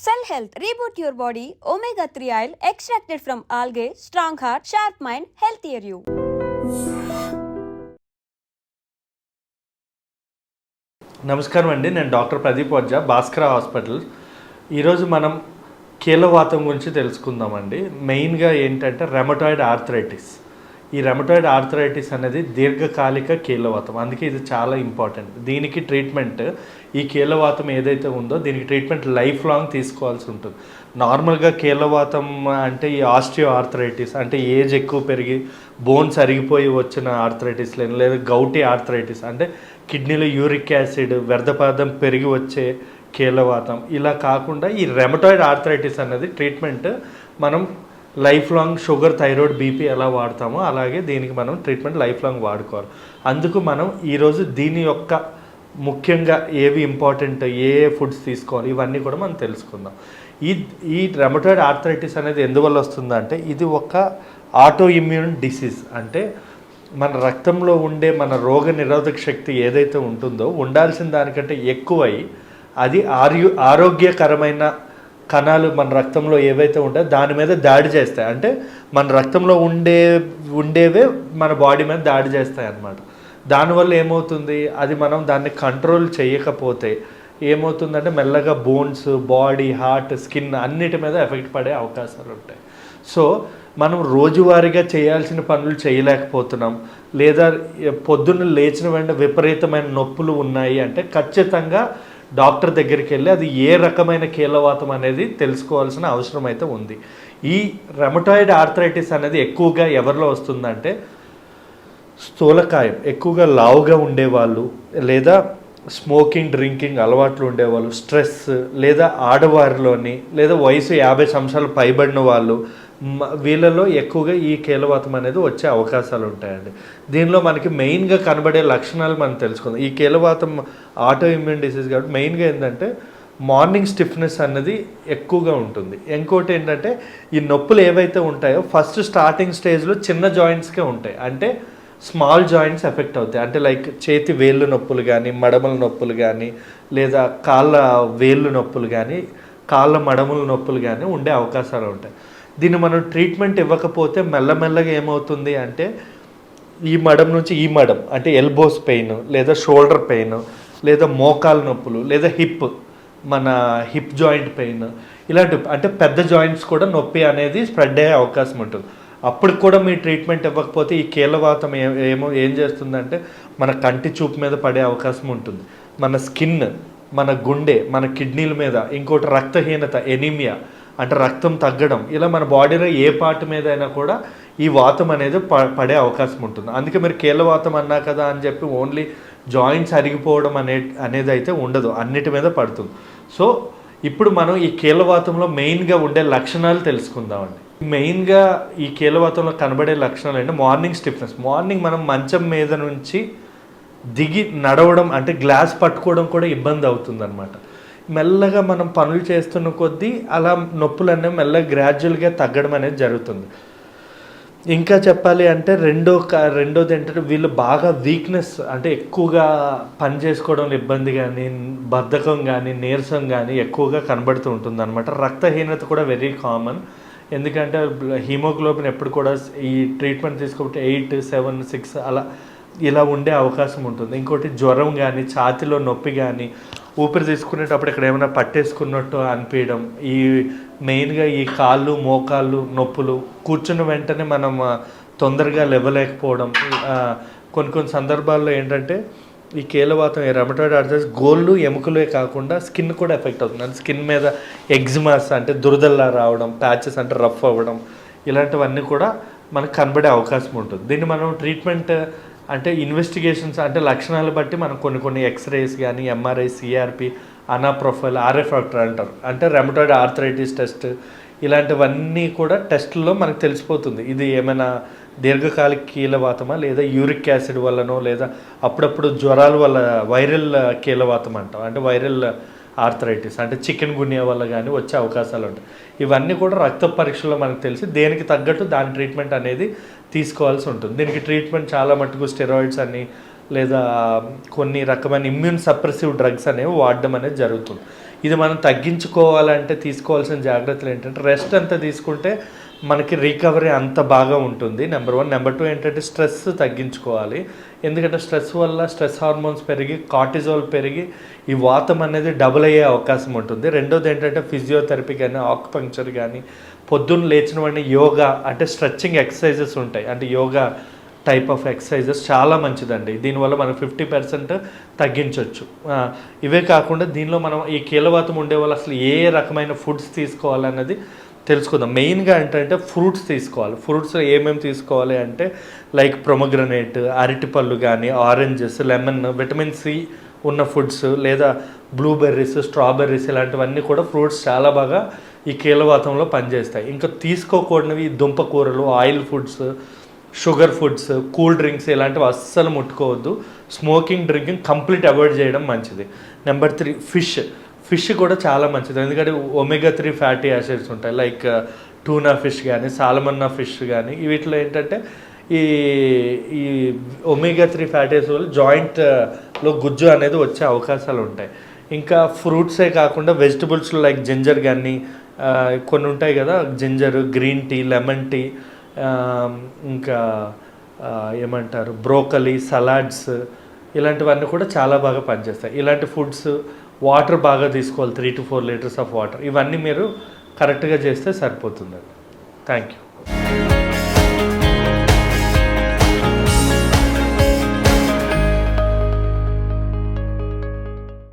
Cell Health, reboot your body, omega-3 oil extracted from algae, strong heart, sharp mind, healthier you. నమస్కారం అండి, నేను doctor Pradeep వజ్జా, Bhaskara hospital. ఈరోజు మనం కీళ్ళవాతం గురించి తెలుసుకుందామండి. మెయిన్గా ఏంటంటే రెమటాయిడ్ ఆర్థరైటిస్. ఈ రెమటాయిడ్ ఆర్థరైటిస్ అనేది దీర్ఘకాలిక కీళ్ళవాతం, అందుకే ఇది చాలా ఇంపార్టెంట్. దీనికి ట్రీట్మెంట్, ఈ కీళ్ళవాతం ఏదైతే ఉందో దీనికి ట్రీట్మెంట్ లైఫ్ లాంగ్ తీసుకోవాల్సి ఉంటుంది. నార్మల్గా కీళ్ళవాతం అంటే ఈ ఆస్టియో ఆర్థరైటిస్ అంటే ఏజ్ ఎక్కువ పెరిగి బోన్స్ అరిగిపోయి వచ్చిన ఆర్థరైటిస్ లేదా గౌటీ ఆర్థరైటిస్ అంటే కిడ్నీలో యూరిక్ యాసిడ్ వ్యర్థ పదార్థం పెరిగి వచ్చే కీళ్ళవాతం. ఇలా కాకుండా ఈ రెమటాయిడ్ ఆర్థరైటిస్ అనేది ట్రీట్మెంట్ మనం life long sugar, thyroid, BP ఎలా వాడతామో అలాగే దీనికి మనం ట్రీట్మెంట్ లైఫ్ లాంగ్ వాడుకోవాలి. అందుకు మనం ఈరోజు దీని యొక్క ముఖ్యంగా ఏవి ఇంపార్టెంట్, ఏ ఫుడ్స్ తీసుకోవాలి, ఇవన్నీ కూడా మనం తెలుసుకుందాం. ఈ రెమటాయిడ్ ఆర్థరైటిస్ అనేది ఎందువల్ల వస్తుందంటే ఇది ఒక ఆటో ఇమ్యూన్ డిసీజ్. అంటే మన రక్తంలో ఉండే మన రోగ నిరోధక శక్తి ఏదైతే ఉంటుందో ఉండాల్సిన దానికంటే ఎక్కువై అది ఆరోగ్యకరమైన కణాలు మన రక్తంలో ఏవైతే ఉంటాయో దాని మీద దాడి చేస్తాయి. అంటే మన రక్తంలో ఉండేవే మన బాడీ మీద దాడి చేస్తాయి అన్నమాట. దానివల్ల ఏమవుతుంది, అది మనం దాన్ని కంట్రోల్ చేయకపోతే ఏమవుతుందంటే మెల్లగా బోన్స్, బాడీ, హార్ట్, స్కిన్ అన్నిటి మీద ఎఫెక్ట్ పడే అవకాశాలు ఉంటాయి. సో మనం రోజువారీగా చేయాల్సిన పనులు చేయలేకపోతున్నాం, లేదా పొద్దున్న లేచిన వెంటనే విపరీతమైన నొప్పులు ఉన్నాయి అంటే ఖచ్చితంగా డాక్టర్ దగ్గరికి వెళ్ళి అది ఏ రకమైన కీళ్ళవాతం అనేది తెలుసుకోవాల్సిన అవసరం అయితే ఉంది. ఈ రెమటాయిడ్ ఆర్థరైటిస్ అనేది ఎక్కువగా ఎవరిలో వస్తుందంటే స్థూలకాయం, ఎక్కువగా లావుగా ఉండేవాళ్ళు, లేదా స్మోకింగ్, డ్రింకింగ్ అలవాట్లు ఉండేవాళ్ళు, స్ట్రెస్, లేదా ఆడవారిలోని, లేదా వయసు 50 సంవత్సరాలు పైబడిన వాళ్ళు, వీళ్ళలో ఎక్కువగా ఈ కీళ్ళవాతం అనేది వచ్చే అవకాశాలు ఉంటాయండి. దీనిలో మనకి మెయిన్గా కనబడే లక్షణాలు మనం తెలుసుకుందాం. ఈ కీళ్ళవాతం ఆటో ఇమ్యూన్ డిసీజ్ కాబట్టి మెయిన్గా ఏంటంటే మార్నింగ్ స్టిఫ్నెస్ అన్నది ఎక్కువగా ఉంటుంది. ఇంకోటి ఏంటంటే ఈ నొప్పులు ఏవైతే ఉంటాయో ఫస్ట్ స్టార్టింగ్ స్టేజ్లో చిన్న జాయింట్స్కే ఉంటాయి. అంటే స్మాల్ జాయింట్స్ ఎఫెక్ట్ అవుతాయి. అంటే లైక్ చేతి వేళ్ళు నొప్పులు కానీ, మడమల నొప్పులు కానీ, లేదా కాళ్ళ వేళ్ళు నొప్పులు కానీ, కాళ్ళ మడమల నొప్పులు కానీ ఉండే అవకాశాలు ఉంటాయి. దీన్ని మనం ట్రీట్మెంట్ ఇవ్వకపోతే మెల్లమెల్లగా ఏమవుతుంది అంటే ఈ మడం నుంచి ఈ మడం అంటే ఎల్బోస్ పెయిన్, లేదా షోల్డర్ పెయిన్, లేదా మోకాలు నొప్పులు, లేదా మన హిప్ జాయింట్ పెయిన్, ఇలాంటి అంటే పెద్ద జాయింట్స్ కూడా నొప్పి అనేది స్ప్రెడ్ అయ్యే అవకాశం ఉంటుంది. అప్పుడు కూడా మీ ట్రీట్మెంట్ ఇవ్వకపోతే ఈ కీళ్ళవాతం ఏం చేస్తుందంటే మన కంటి చూపు మీద పడే అవకాశం ఉంటుంది, మన స్కిన్, మన గుండె, మన కిడ్నీల మీద, ఇంకోటి రక్తహీనత, ఎనీమియా అంటే రక్తం తగ్గడం, ఇలా మన బాడీలో ఏ పార్ట్ మీద అయినా కూడా ఈ వాతం అనేది పడే అవకాశం ఉంటుంది. అందుకే మీరు కీళ్ళవాతం అన్నా కదా అని చెప్పి ఓన్లీ జాయింట్స్ అరిగిపోవడం అనేది అయితే ఉండదు, అన్నిటి మీద పడుతుంది. సో ఇప్పుడు మనం ఈ కీళ్ళవాతంలో మెయిన్గా ఉండే లక్షణాలు తెలుసుకుందామండి. మెయిన్గా ఈ కీళ్ళవాతంలో కనబడే లక్షణాలు అంటే మార్నింగ్ స్టిఫ్నెస్. మార్నింగ్ మనం మంచం మీద నుంచి దిగి నడవడం అంటే గ్లాస్ పట్టుకోవడం కూడా ఇబ్బంది అవుతుంది అనమాట. మెల్లగా మనం పనులు చేస్తున్న కొద్దీ అలా నొప్పులు అనేవి మెల్లగా గ్రాడ్యువల్గా తగ్గడం అనేది జరుగుతుంది. ఇంకా చెప్పాలి అంటే రెండోది ఏంటంటే వీళ్ళు బాగా వీక్నెస్ అంటే ఎక్కువగా పని చేసుకోవడంలో ఇబ్బంది కానీ, బద్ధకం కానీ, నీరసం కానీ ఎక్కువగా కనబడుతూ ఉంటుంది అనమాట. రక్తహీనత కూడా వెరీ కామన్. ఎందుకంటే హీమోగ్లోబిన్ ఎప్పుడు కూడా ఈ ట్రీట్మెంట్ తీసుకోబట్టి 8, 7, 6 ఇలా ఉండే అవకాశం ఉంటుంది. ఇంకోటి జ్వరం కానీ, ఛాతిలో నొప్పి కానీ, ఊపిరి తీసుకునేటప్పుడు ఇక్కడ ఏమైనా పట్టేసుకున్నట్టు అనిపించడం, ఈ మెయిన్గా ఈ కాళ్ళు, మోకాళ్ళు నొప్పులు, కూర్చున్న వెంటనే మనం తొందరగా లేవలేకపోవడం. కొన్ని సందర్భాల్లో ఏంటంటే ఈ కీళ్ళవాతం, ఈ రెమటాయిడ్ ఆర్థరైటిస్ గోళ్ళు, ఎముకలే కాకుండా స్కిన్ కూడా ఎఫెక్ట్ అవుతుంది. అంటే స్కిన్ మీద ఎగ్జిమాస్ అంటే దురదల్లా రావడం, ప్యాచెస్ అంటే రఫ్ అవ్వడం, ఇలాంటివన్నీ కూడా మనకు కనబడే అవకాశం ఉంటుంది. దీన్ని మనం ట్రీట్మెంట్ అంటే ఇన్వెస్టిగేషన్స్ అంటే లక్షణాలు బట్టి మనం కొన్ని ఎక్స్రేస్ కానీ, ఎంఆర్ఐ, సిఆర్పి, అనా ప్రొఫైల్, ఆర్ఎఫ్ ఫ్యాక్టర్ అంటారు, అంటే రెమటాయిడ్ ఆర్థరైటిస్ టెస్ట్, ఇలాంటివన్నీ కూడా టెస్టుల్లో మనకు తెలిసిపోతుంది ఇది ఏమైనా దీర్ఘకాలిక కీళ్ళవాతమా, లేదా యూరిక్ యాసిడ్ వల్లనో, లేదా అప్పుడప్పుడు జ్వరాల వల్ల వైరల్ కీళ్ళవాతం అంటాం, అంటే వైరల్ ఆర్థరైటిస్ అంటే చికెన్ గున్యా వల్ల కానీ వచ్చే అవకాశాలు ఉంటాయి. ఇవన్నీ కూడా రక్త పరీక్షలో మనకు తెలిసి దేనికి తగ్గట్టు దాని ట్రీట్మెంట్ అనేది తీసుకోవాల్సి ఉంటుంది. దీనికి ట్రీట్మెంట్ చాలా మటుకు స్టెరాయిడ్స్ అని, లేదా కొన్ని రకమైన ఇమ్యూన్ సప్రెసివ్ డ్రగ్స్ అనేవి వాడడం అనేది జరుగుతుంది. ఇది మనం తగ్గించుకోవాలంటే తీసుకోవాల్సిన జాగ్రత్తలు ఏంటంటే రెస్ట్ అంతా తీసుకుంటే మనకి రికవరీ అంత బాగా ఉంటుంది. నెంబర్ 1. నెంబర్ 2 ఏంటంటే స్ట్రెస్ తగ్గించుకోవాలి. ఎందుకంటే స్ట్రెస్ వల్ల స్ట్రెస్ హార్మోన్స్ పెరిగి కార్టిజోల్ పెరిగి ఈ వాతం అనేది డబుల్ అయ్యే అవకాశం ఉంటుంది. రెండోది ఏంటంటే ఫిజియోథెరపీ కానీ ఆక్యుపంక్చర్ కానీ పొద్దున్న లేచిన వాడిని యోగా అంటే స్ట్రెచ్చింగ్ ఎక్సర్సైజెస్ ఉంటాయి, అంటే యోగా టైప్ ఆఫ్ ఎక్సర్సైజెస్ చాలా మంచిదండి. దీనివల్ల మనం 50% తగ్గించవచ్చు. ఇవే కాకుండా దీనిలో మనం ఈ కీలవాతం ఉండే వాళ్ళు అసలు ఏ రకమైన ఫుడ్స్ తీసుకోవాలన్నది తెలుసుకుందాం. మెయిన్గా ఏంటంటే ఫ్రూట్స్ తీసుకోవాలి. ఫ్రూట్స్లో ఏమేమి తీసుకోవాలి అంటే లైక్ ప్రొమోగ్రనేట్, అరటిపళ్ళు కానీ, ఆరెంజెస్, లెమన్, విటమిన్ సి ఉన్న ఫుడ్స్, లేదా బ్లూబెర్రీస్, స్ట్రాబెర్రీస్ ఇలాంటివన్నీ కూడా ఫ్రూట్స్ చాలా బాగా ఈ కీలవాతంలో పనిచేస్తాయి. ఇంకా తీసుకోకూడనివి దుంపకూరలు, oil foods, sugar foods, cool drinks ఇలాంటివి అస్సలు ముట్టుకోవద్దు. స్మోకింగ్, డ్రింకింగ్ కంప్లీట్ అవాయిడ్ చేయడం మంచిది. నెంబర్ 3 ఫిష్ కూడా చాలా మంచిది. ఎందుకంటే ఒమేగా-3 ఫ్యాటీ యాసిడ్స్ ఉంటాయి. లైక్ టూనా ఫిష్ కానీ, సాల్మన్నా ఫిష్ కానీ వీటిలో ఏంటంటే ఈ ఒమేగా-3 ఫ్యాటీ యాసిడ్స్ వల్ల జాయింట్లో గుజ్జు అనేది వచ్చే అవకాశాలు ఉంటాయి. ఇంకా ఫ్రూట్సే కాకుండా వెజిటబుల్స్లో లైక్ జింజర్ కానీ కొన్ని ఉంటాయి కదా, ginger, green tea, lemon tea, ఇంకా ఏమంటారు బ్రోకలీ, సలాడ్స్ ఇలాంటివన్నీ కూడా చాలా బాగా పనిచేస్తాయి. ఇలాంటి ఫుడ్స్, వాటర్ బాగా తీసుకోవాలి, 3 to 4 లీటర్స్ ఆఫ్ వాటర్. ఇవన్నీ మీరు కరెక్ట్గా చేస్తే సరిపోతుందండి. Thank you.